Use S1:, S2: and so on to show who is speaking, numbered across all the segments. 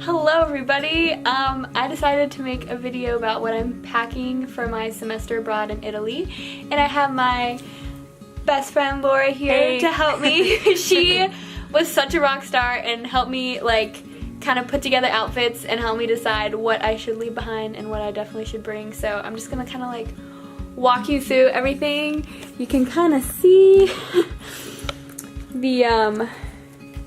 S1: Hello everybody! I decided to make a video about what I'm packing for my semester abroad in Italy, and I have my best friend Laura here to help me. She was such a rock star and helped me like kind of put together outfits and help me decide what I should leave behind and what I definitely should bring. So I'm just gonna kind of like walk you through everything. You can kind of see the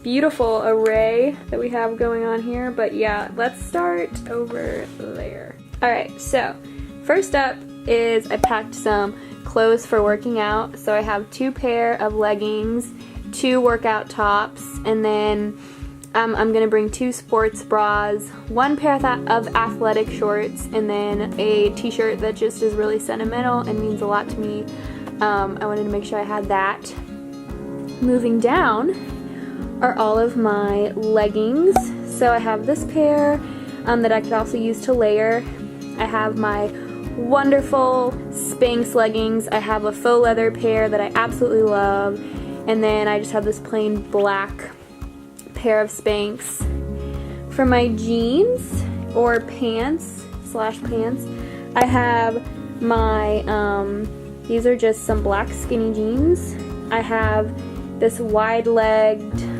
S1: beautiful array that we have going on here, but yeah, let's start over there. Alright, so first up is I packed some clothes for working out. So I have 2 pair of leggings, 2 workout tops, and then I'm gonna bring 2 sports bras, 1 pair of athletic shorts, and then a t-shirt that just is really sentimental and means a lot to me. I wanted to make sure I had that. Moving down are all of my leggings. So I have this pair that I could also use to layer. I have my wonderful Spanx leggings. I have a faux leather pair that I absolutely love. And then I just have this plain black pair of Spanx. For my jeans or pants, I have my, these are just some black skinny jeans. I have this wide-legged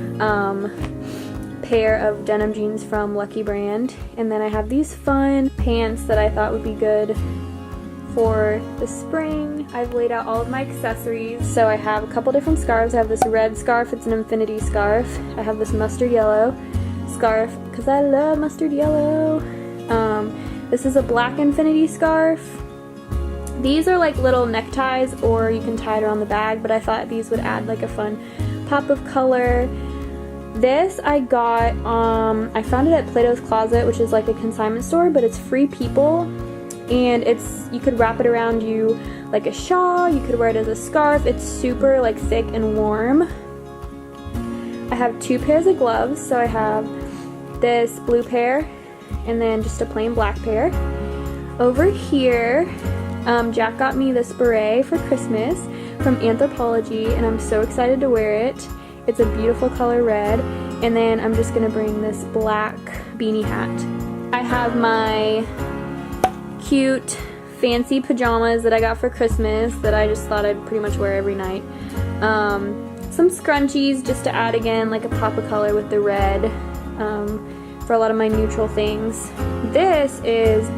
S1: pair of denim jeans from Lucky Brand, and then I have these fun pants that I thought would be good for the spring. I've laid out all of my accessories. So I have a couple different scarves. I have this red scarf, it's an infinity scarf. I have this mustard yellow scarf because I love mustard yellow. This is a black infinity scarf. These are like little neckties, or you can tie it around the bag, but I thought these would add like a fun pop of color. This I got, I found it at Plato's Closet, which is like a consignment store, but it's Free People, and you could wrap it around you like a shawl, you could wear it as a scarf. It's super like thick and warm. I have 2 pairs of gloves, so I have this blue pair and then just a plain black pair. Over here, Jack got me this beret for Christmas from Anthropologie, and I'm so excited to wear it. It's a beautiful color red, and then I'm just gonna bring this black beanie hat. I have my cute fancy pajamas that I got for Christmas that I just thought I'd pretty much wear every night. Some scrunchies just to add again like a pop of color with the red for a lot of my neutral things. This is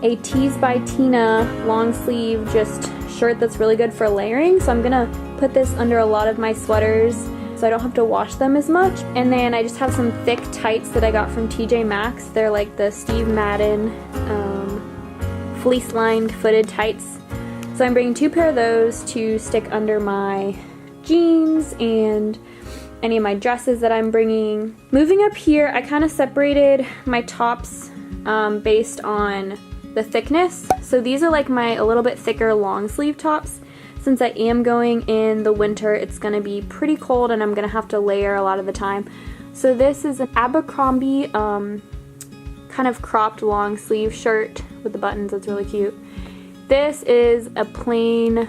S1: a Tees by Tina long sleeve just shirt that's really good for layering, so I'm gonna put this under a lot of my sweaters so I don't have to wash them as much. And then I just have some thick tights that I got from TJ Maxx. They're like the Steve Madden fleece lined footed tights. So I'm bringing 2 pair of those to stick under my jeans and any of my dresses that I'm bringing. Moving up here, I kind of separated my tops based on the thickness. So these are like my a little bit thicker long sleeve tops. Since I am going in the winter, it's gonna be pretty cold and I'm gonna have to layer a lot of the time. So this is an Abercrombie kind of cropped long sleeve shirt with the buttons. That's really cute. This is a plain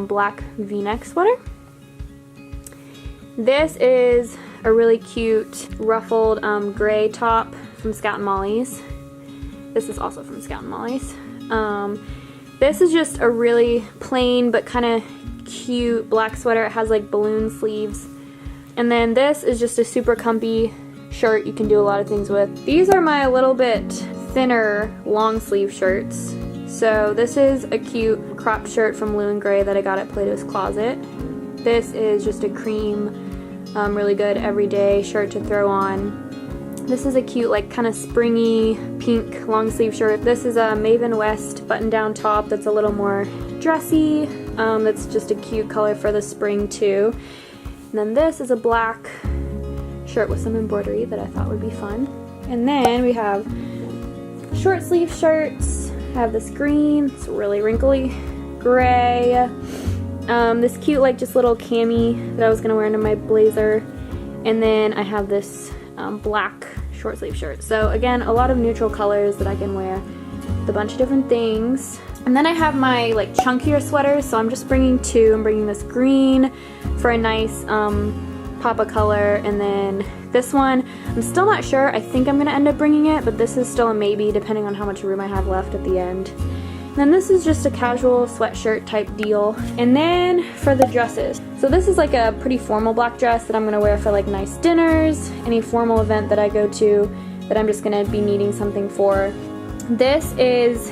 S1: black v-neck sweater. This is a really cute ruffled gray top from Scout and Molly's. This is also from Scout and Molly's. This is just a really plain but kind of cute black sweater. It has like balloon sleeves. And then this is just a super comfy shirt you can do a lot of things with. These are my little bit thinner long sleeve shirts. So this is a cute cropped shirt from Blue and Gray that I got at Plato's Closet. This is just a cream, really good everyday shirt to throw on. This is a cute, like, kind of springy pink long sleeve shirt. This is a Maven West button-down top that's a little more dressy. That's just a cute color for the spring, too. And then this is a black shirt with some embroidery that I thought would be fun. And then we have short sleeve shirts. I have this green, it's really wrinkly, gray. This cute, like, just little cami that I was going to wear under my blazer. And then I have this black short sleeve shirt. So again, a lot of neutral colors that I can wear with a bunch of different things. And then I have my like chunkier sweaters, so I'm just bringing 2. I'm bringing this green for a nice pop of color. And then this one, I'm still not sure. I think I'm gonna end up bringing it, but this is still a maybe depending on how much room I have left at the end. And then this is just a casual sweatshirt type deal. And then for the dresses. So this is like a pretty formal black dress that I'm gonna wear for like nice dinners, any formal event that I go to that I'm just gonna be needing something for. This is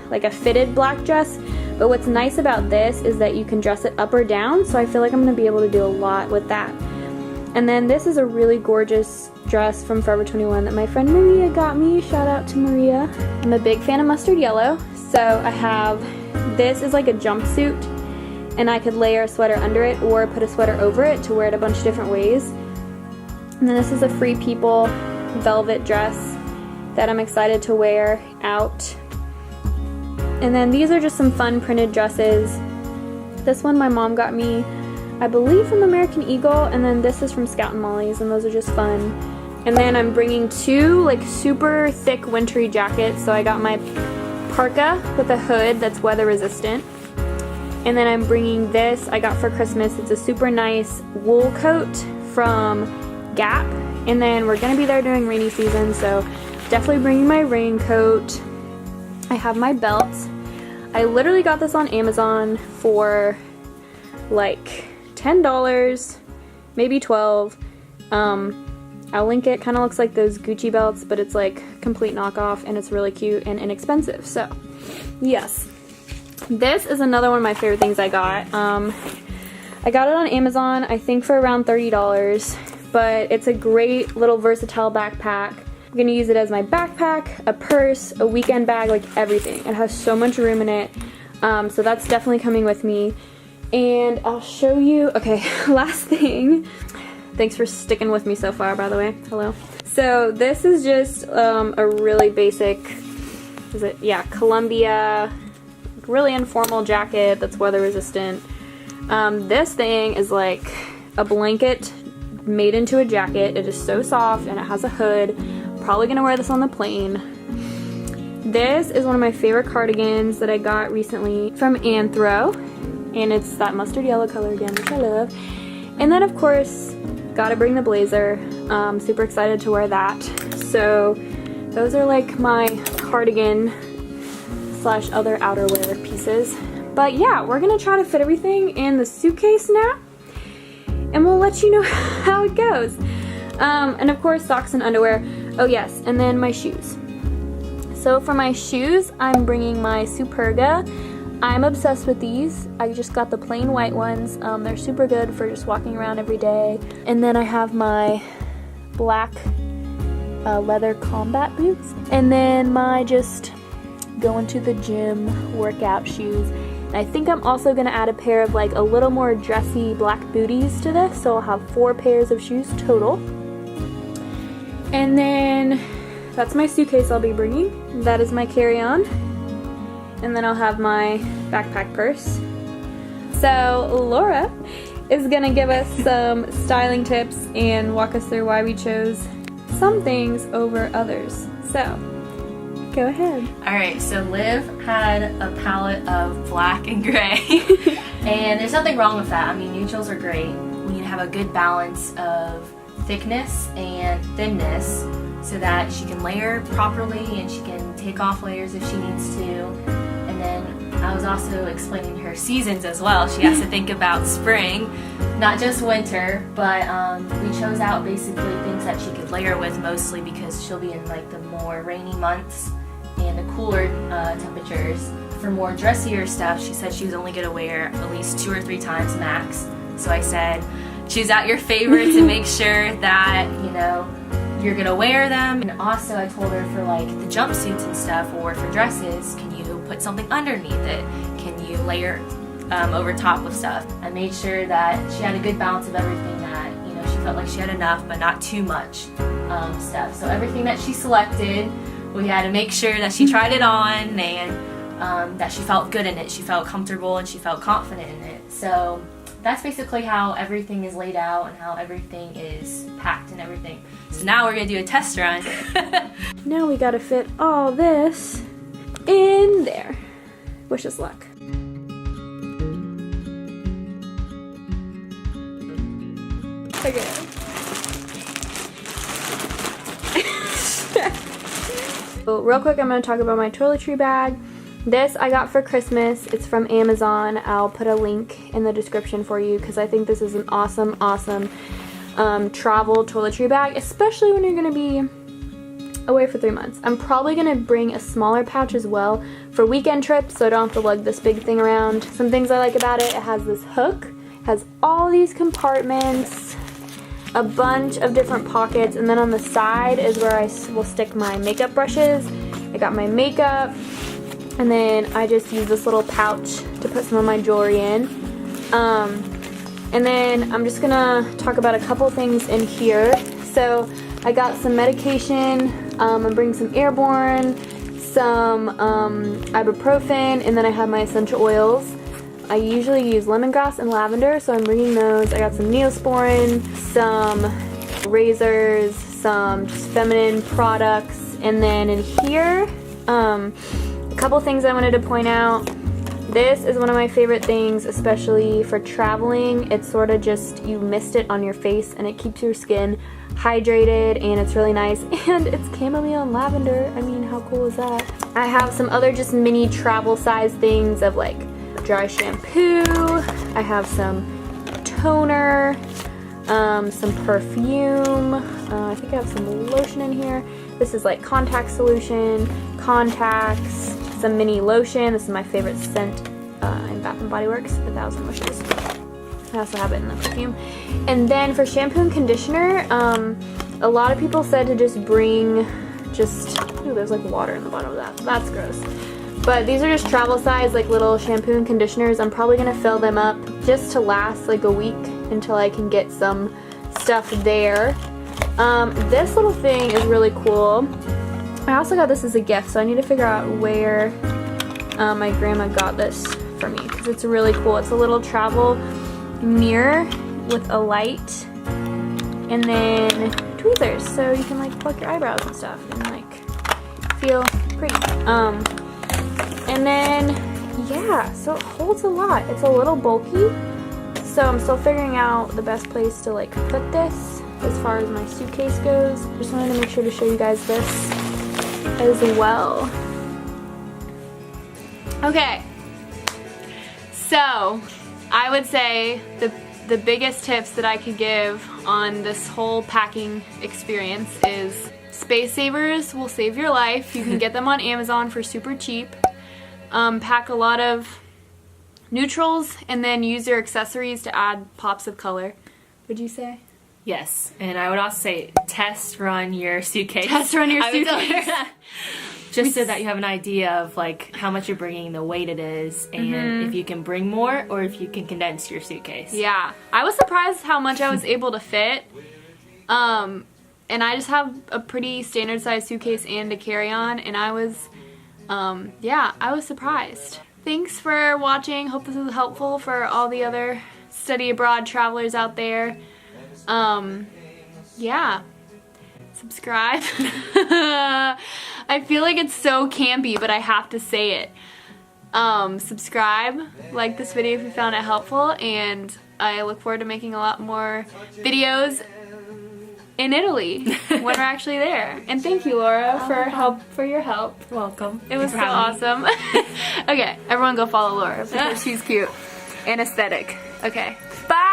S1: like a fitted black dress, but what's nice about this is that you can dress it up or down, so I feel like I'm gonna be able to do a lot with that. And then this is a really gorgeous dress from Forever 21 that my friend Maria got me. Shout out to Maria. I'm a big fan of mustard yellow, so I have, this is like a jumpsuit, and I could layer a sweater under it or put a sweater over it to wear it a bunch of different ways. And then this is a Free People velvet dress that I'm excited to wear out. And then these are just some fun printed dresses. This one my mom got me, I believe, from American Eagle, and then this is from Scout and Molly's, and those are just fun. And then I'm bringing two like super thick wintry jackets. So I got my parka with a hood that's weather resistant. And then I'm bringing this, I got for Christmas. It's a super nice wool coat from Gap. And then we're gonna be there during rainy season, so definitely bringing my raincoat. I have my belt. I literally got this on Amazon for like $10, maybe $12. I'll link it. Kind of looks like those Gucci belts, but it's like complete knockoff, and it's really cute and inexpensive. So yes, this is another one of my favorite things I got. I got it on Amazon, I think for around $30, but it's a great little versatile backpack. I'm gonna use it as my backpack, a purse, a weekend bag, like everything. It has so much room in it. So that's definitely coming with me. And I'll show you, okay, last thing. Thanks for sticking with me so far, by the way. Hello. So this is just a really basic, is it? Yeah, Columbia, really informal jacket that's weather resistant. This thing is like a blanket made into a jacket. It is so soft and it has a hood. Probably gonna wear this on the plane. This is one of my favorite cardigans that I got recently from Anthro, and it's that mustard yellow color again, which I love. And then of course, gotta bring the blazer. Super excited to wear that. So those are like my cardigan slash other outerwear pieces. But yeah, we're gonna try to fit everything in the suitcase now, and we'll let you know how it goes. And of course, socks and underwear. Oh yes, and then my shoes. So for my shoes, I'm bringing my Superga. I'm obsessed with these. I just got the plain white ones. They're super good for just walking around every day. And then I have my black leather combat boots. And then my just going to the gym workout shoes. And I think I'm also gonna add a pair of like a little more dressy black booties to this. So I'll have 4 pairs of shoes total. And then that's my suitcase I'll be bringing. That is my carry-on. And then I'll have my backpack purse. So Laura is gonna give us some styling tips and walk us through why we chose some things over others. So go ahead.
S2: Alright, so Liv had a palette of black and gray. And there's nothing wrong with that. I mean, neutrals are great. We need to have a good balance of thickness and thinness so that she can layer properly and she can take off layers if she needs to. And then I was also explaining her seasons as well. She has to think about spring, not just winter, but we chose out basically things that she could layer with mostly because she'll be in like the more rainy months and the cooler temperatures. For more dressier stuff, she said she was only going to wear at least 2 or 3 times max. So I said, choose out your favorites and make sure that, you know, you're gonna wear them. And also I told her for like the jumpsuits and stuff or for dresses, can you put something underneath it? Can you layer over top of stuff? I made sure that she had a good balance of everything, that, you know, she felt like she had enough but not too much stuff. So everything that she selected, we had to make sure that she tried it on and that she felt good in it. She felt comfortable and she felt confident in it. So that's basically how everything is laid out and how everything is packed and everything. So now we're gonna do a test run.
S1: Now we gotta fit all this in there. Wish us luck. Okay. So real quick, I'm going to talk about my toiletry bag. This I got for Christmas. It's from Amazon. I'll put a link in the description for you because I think this is an awesome travel toiletry bag, especially when you're going to be away for 3 months. I'm probably going to bring a smaller pouch as well for weekend trips so I don't have to lug this big thing around. Some things I like about it has this hook, has all these compartments, a bunch of different pockets, and then on the side is where I will stick my makeup brushes. I got my makeup, and then I just use this little pouch to put some of my jewelry in. And then I'm just gonna talk about a couple things in here. So I got some medication, I'm bringing some Airborne, some ibuprofen, and then I have my essential oils. I usually use lemongrass and lavender, so I'm bringing those. I got some Neosporin, some razors, some just feminine products, and then in here, a couple things I wanted to point out. This is one of my favorite things, especially for traveling. It's sort of just, you mist it on your face and it keeps your skin hydrated, and it's really nice, and it's chamomile and lavender. I mean, how cool is that? I have some other just mini travel size things of like dry shampoo. I have some toner, some perfume. I think I have some lotion in here. This is like contact solution, contacts, some mini lotion. This is my favorite scent in Bath & Body Works, 1,000 Wishes. I also have it in the perfume. And then for shampoo and conditioner, a lot of people said to just bring ooh, there's like water in the bottom of that. That's gross. But these are just travel size, like little shampoo and conditioners. I'm probably gonna fill them up just to last like a week until I can get some stuff there. This little thing is really cool. I also got this as a gift, so I need to figure out where my grandma got this for me because it's really cool. It's a little travel mirror with a light and then tweezers, so you can like pluck your eyebrows and stuff and like feel pretty. And then yeah, so it holds a lot. It's a little bulky, so I'm still figuring out the best place to like put this as far as my suitcase goes. Just wanted to make sure to show you guys this as well. Okay, so I would say the biggest tips that I could give on this whole packing experience is space savers will save your life. You can get them on Amazon for super cheap. Pack a lot of neutrals and then use your accessories to add pops of color. Would you say?
S2: Yes, and I would also say test run your suitcase.
S1: Test run your suitcase.
S2: Just so that you have an idea of like how much you're bringing, the weight it is, and if you can bring more or if you can condense your suitcase.
S1: Yeah, I was surprised how much I was able to fit. And I just have a pretty standard size suitcase and a carry-on, and I was, yeah, I was surprised. Thanks for watching. Hope this was helpful for all the other study abroad travelers out there. Yeah. Subscribe. I feel like it's so campy, but I have to say it. Subscribe, like this video if you found it helpful, and I look forward to making a lot more videos in Italy when we're actually there. And thank you, Laura, for your help.
S2: You're welcome.
S1: It was so awesome. Okay, everyone go follow Laura because she's cute and aesthetic. Okay, bye!